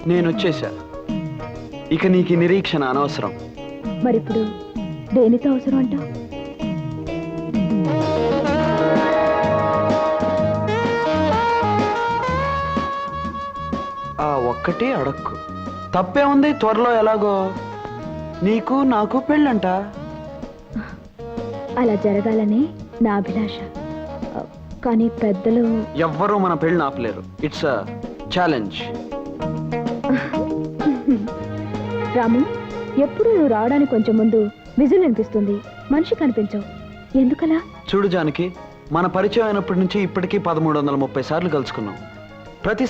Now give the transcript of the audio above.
నేను వచ్చేసా. ఇక నీకు ఈ నిరీక్షణ అనవసరం. మరిప్పుడు దేనితో అవసరం అంట? ఆ ఒక్కటి అడక్కు. తప్పే ఉంది. త్వరలో ఎలాగో నీకు నాకు పెళ్ళంట. అలా జరగాలని నా అభిలాష. కానీ పెద్దలు ఎవ్వరూ మన పెళ్ళి ఆపలేరు. It's a challenge. రాము, ఎప్పుడు నువ్వు రావడానికి కొంచెం ముందు విజులు అనిపిస్తుంది, మనిషి కనిపించవు. ఎందుకలా? చూడు జానకి, మన పరిచయం అయినప్పటి నుంచి ఇప్పటికీ 1330 సార్లు కలుసుకున్నాం. ప్రతిసారి